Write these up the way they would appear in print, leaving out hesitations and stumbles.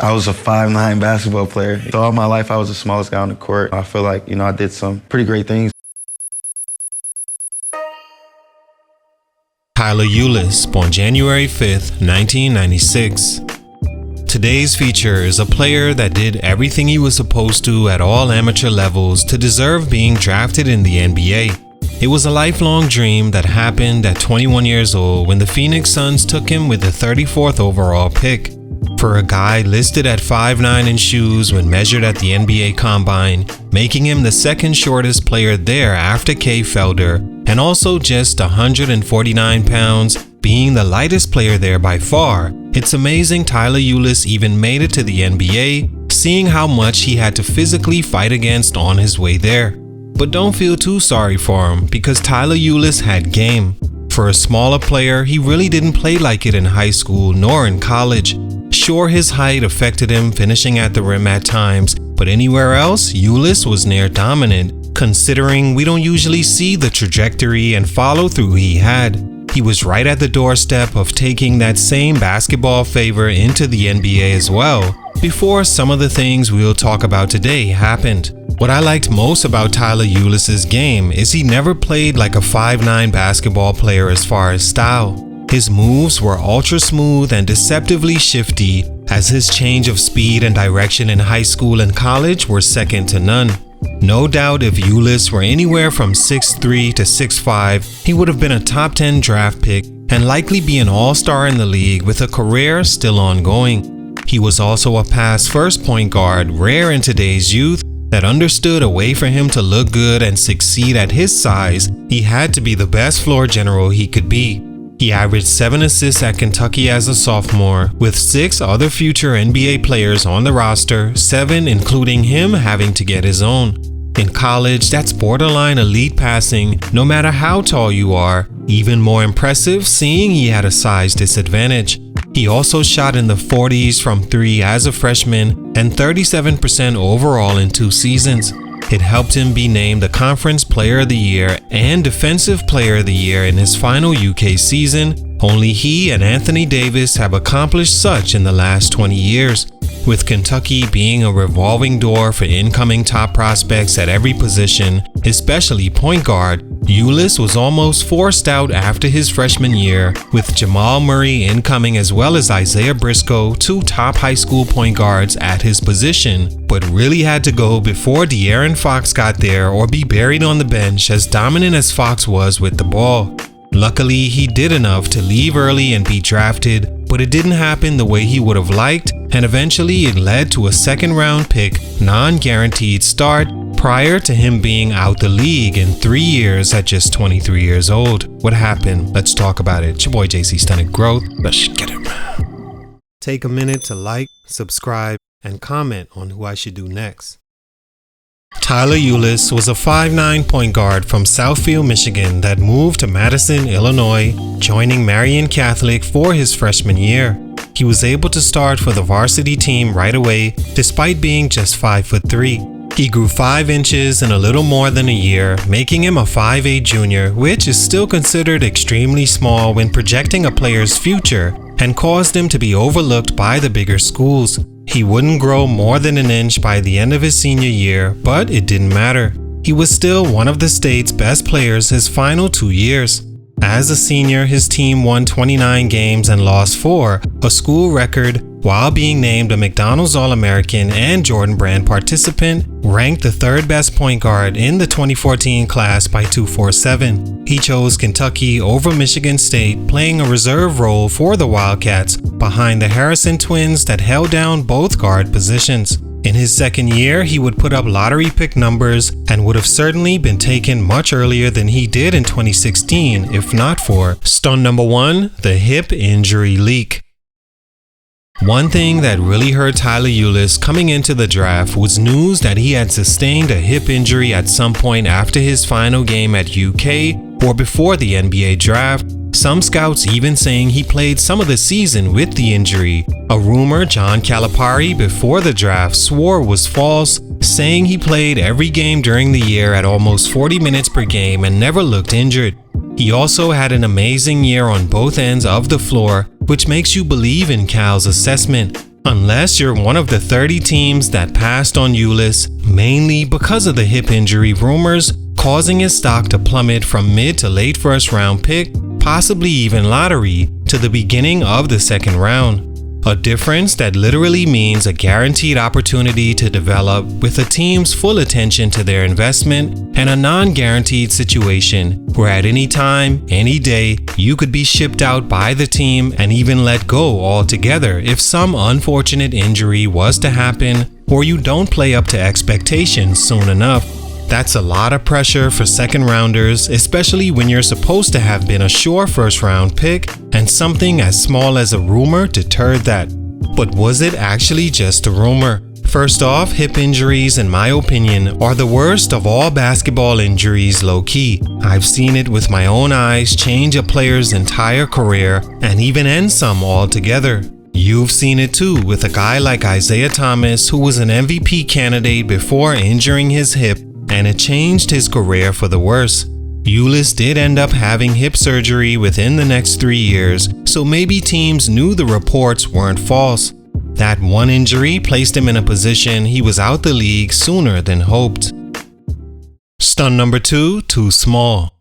I was a 5'9" basketball player. So all my life, I was the smallest guy on the court. I feel like, I did some pretty great things. Tyler Ulis, born January 5th, 1996. Today's feature is a player that did everything he was supposed to at all amateur levels to deserve being drafted in the NBA. It was a lifelong dream that happened at 21 years old when the Phoenix Suns took him with the 34th overall pick. For a guy listed at 5'9" in shoes when measured at the NBA Combine, making him the second shortest player there after Kay Felder, and also just 149 pounds, being the lightest player there by far, it's amazing Tyler Ulis even made it to the NBA, seeing how much he had to physically fight against on his way there. But don't feel too sorry for him, because Tyler Ulis had game. For a smaller player, he really didn't play like it in high school nor in college. Sure, his height affected him finishing at the rim at times, but anywhere else, Ulis was near dominant, considering we don't usually see the trajectory and follow-through he had. He was right at the doorstep of taking that same basketball favor into the NBA as well, before some of the things we'll talk about today happened. What I liked most about Tyler Ulis' game is he never played like a 5'9" basketball player as far as style. His moves were ultra smooth and deceptively shifty, as his change of speed and direction in high school and college were second to none. No doubt if Ulis were anywhere from 6'3" to 6'5", he would have been a top 10 draft pick and likely be an all-star in the league with a career still ongoing. He was also a pass-first point guard, rare in today's youth, that understood a way for him to look good and succeed at his size, he had to be the best floor general he could be. He averaged 7 assists at Kentucky as a sophomore, with 6 other future NBA players on the roster, 7 including him having to get his own. In college, that's borderline elite passing, no matter how tall you are. Even more impressive, seeing he had a size disadvantage. He also shot in the 40s from 3 as a freshman and 37% overall in 2 seasons. It helped him be named the Conference Player of the Year and Defensive Player of the Year in his final UK season. Only he and Anthony Davis have accomplished such in the last 20 years. With Kentucky being a revolving door for incoming top prospects at every position, especially point guard, Ulis was almost forced out after his freshman year, with Jamal Murray incoming as well as Isaiah Briscoe, 2 top high school point guards at his position, but really had to go before De'Aaron Fox got there or be buried on the bench, as dominant as Fox was with the ball. Luckily, he did enough to leave early and be drafted, but it didn't happen the way he would have liked, and eventually it led to a second-round pick, non-guaranteed start, prior to him being out the league in 3 years at just 23 years old. What happened? Let's talk about it. It's your boy JC Stunted Growth. Let's get it. Take a minute to like, subscribe, and comment on who I should do next. Tyler Ulis was a 5'9" point guard from Southfield, Michigan that moved to Madison, Illinois, joining Marian Catholic for his freshman year. He was able to start for the varsity team right away, despite being just 5'3". He grew 5 inches in a little more than a year, making him a 5'8" junior, which is still considered extremely small when projecting a player's future, and caused him to be overlooked by the bigger schools. He wouldn't grow more than an inch by the end of his senior year, but it didn't matter. He was still one of the state's best players his final 2 years. As a senior, his team won 29 games and lost 4, a school record, while being named a McDonald's All-American and Jordan Brand participant, ranked the 3rd best point guard in the 2014 class by 247. He chose Kentucky over Michigan State, playing a reserve role for the Wildcats behind the Harrison twins that held down both guard positions. In his second year, he would put up lottery pick numbers and would have certainly been taken much earlier than he did in 2016, if not for stunt number 1, the hip injury leak. One thing that really hurt Tyler Ulis coming into the draft was news that he had sustained a hip injury at some point after his final game at UK or before the NBA draft, some scouts even saying he played some of the season with the injury. A rumor John Calipari before the draft swore was false, saying he played every game during the year at almost 40 minutes per game and never looked injured. He also had an amazing year on both ends of the floor, which makes you believe in Cal's assessment. Unless you're one of the 30 teams that passed on Ulis, mainly because of the hip injury rumors, causing his stock to plummet from mid to late first round pick, possibly even lottery, to the beginning of the second round. A difference that literally means a guaranteed opportunity to develop with a team's full attention to their investment, and a non-guaranteed situation where at any time, any day, you could be shipped out by the team and even let go altogether if some unfortunate injury was to happen or you don't play up to expectations soon enough. That's a lot of pressure for second rounders, especially when you're supposed to have been a sure first round pick, and something as small as a rumor deterred that. But was it actually just a rumor? First off, hip injuries, in my opinion, are the worst of all basketball injuries low-key. I've seen it with my own eyes change a player's entire career and even end some altogether. You've seen it too with a guy like Isaiah Thomas, who was an MVP candidate before injuring his hip, and it changed his career for the worse. Ulis did end up having hip surgery within the next 3 years, so maybe teams knew the reports weren't false. That one injury placed him in a position he was out the league sooner than hoped. Stunt number 2, too small.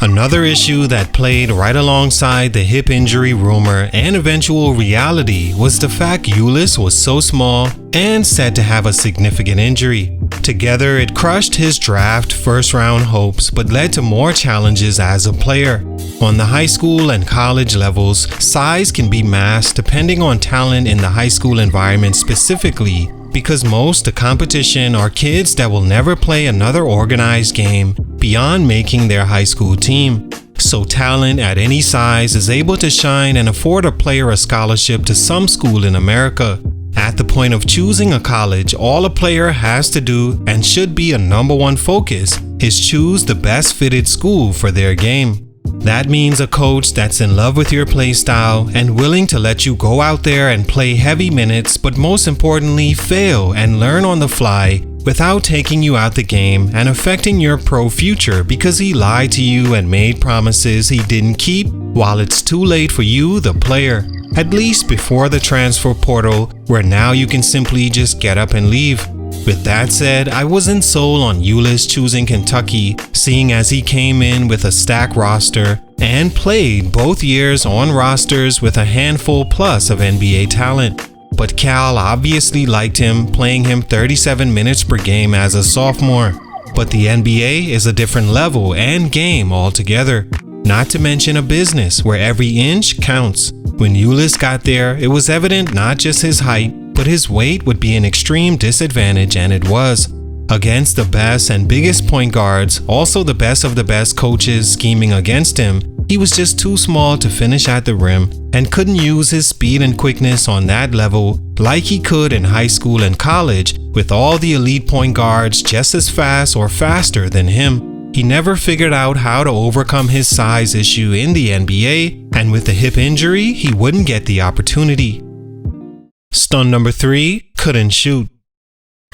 Another issue that played right alongside the hip injury rumor and eventual reality was the fact Ulis was so small and said to have a significant injury. Together, it crushed his draft first-round hopes but led to more challenges as a player. On the high school and college levels, size can be masked depending on talent in the high school environment specifically, because most of the competition are kids that will never play another organized game beyond making their high school team. So talent at any size is able to shine and afford a player a scholarship to some school in America. At the point of choosing a college, all a player has to do, and should be a number one focus, is choose the best fitted school for their game. That means a coach that's in love with your play style and willing to let you go out there and play heavy minutes, but most importantly, fail and learn on the fly without taking you out the game and affecting your pro future because he lied to you and made promises he didn't keep while it's too late for you, the player. At least before the transfer portal, where now you can simply just get up and leave. With that said, I wasn't sold on Ulis choosing Kentucky, seeing as he came in with a stacked roster and played both years on rosters with a handful plus of NBA talent. But Cal obviously liked him, playing him 37 minutes per game as a sophomore. But the NBA is a different level and game altogether. Not to mention a business where every inch counts. When Ulis got there, it was evident not just his height, but his weight would be an extreme disadvantage, and it was. Against the best and biggest point guards, also the best of the best coaches scheming against him, he was just too small to finish at the rim and couldn't use his speed and quickness on that level like he could in high school and college with all the elite point guards just as fast or faster than him. He never figured out how to overcome his size issue in the NBA, and with the hip injury, he wouldn't get the opportunity. Stunt number 3, couldn't shoot.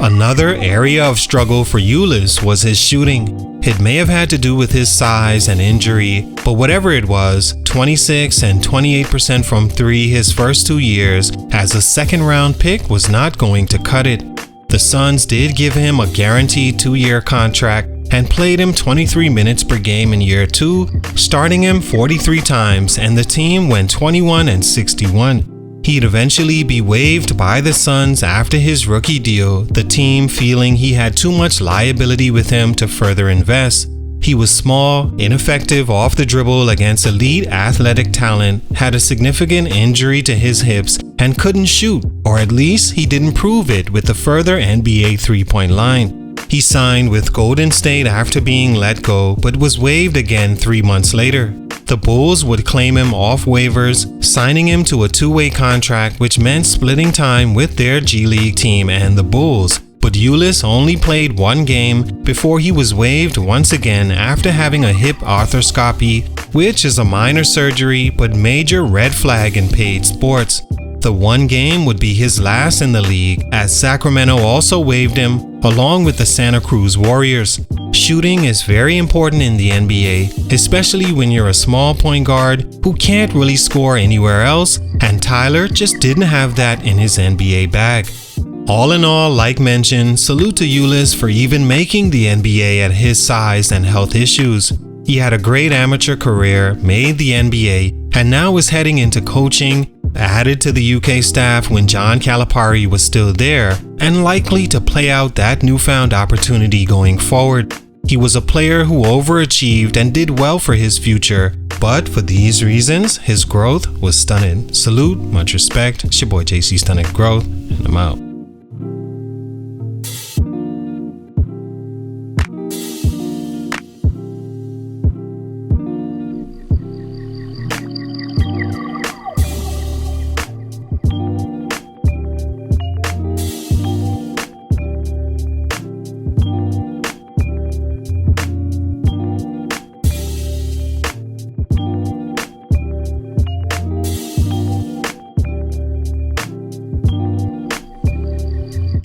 Another area of struggle for Ulis was his shooting. It may have had to do with his size and injury, but whatever it was, 26 and 28% from 3 his first 2 years as a second-round pick was not going to cut it. The Suns did give him a guaranteed 2-year contract and played him 23 minutes per game in year 2, starting him 43 times, and the team went 21-61. He'd eventually be waived by the Suns after his rookie deal, the team feeling he had too much liability with him to further invest. He was small, ineffective off the dribble against elite athletic talent, had a significant injury to his hips, and couldn't shoot, or at least he didn't prove it with the further NBA three-point line. He signed with Golden State after being let go, but was waived again 3 months later. The Bulls would claim him off waivers, signing him to a 2-way contract, which meant splitting time with their G League team and the Bulls. But Ulis only played 1 game before he was waived once again after having a hip arthroscopy, which is a minor surgery but major red flag in paid sports. The 1 game would be his last in the league, as Sacramento also waived him, along with the Santa Cruz Warriors. shooting is very important in the NBA, especially when you're a small point guard who can't really score anywhere else, and Tyler just didn't have that in his NBA bag. All in all, like mentioned, salute to Ulis for even making the NBA at his size and health issues. He had a great amateur career, made the NBA, and now is heading into coaching, added to the UK staff when John Calipari was still there, and likely to play out that newfound opportunity going forward. He was a player who overachieved and did well for his future, but for these reasons, his growth was stunted. Salute, much respect. It's your boy JC Stunted Growth, and I'm out.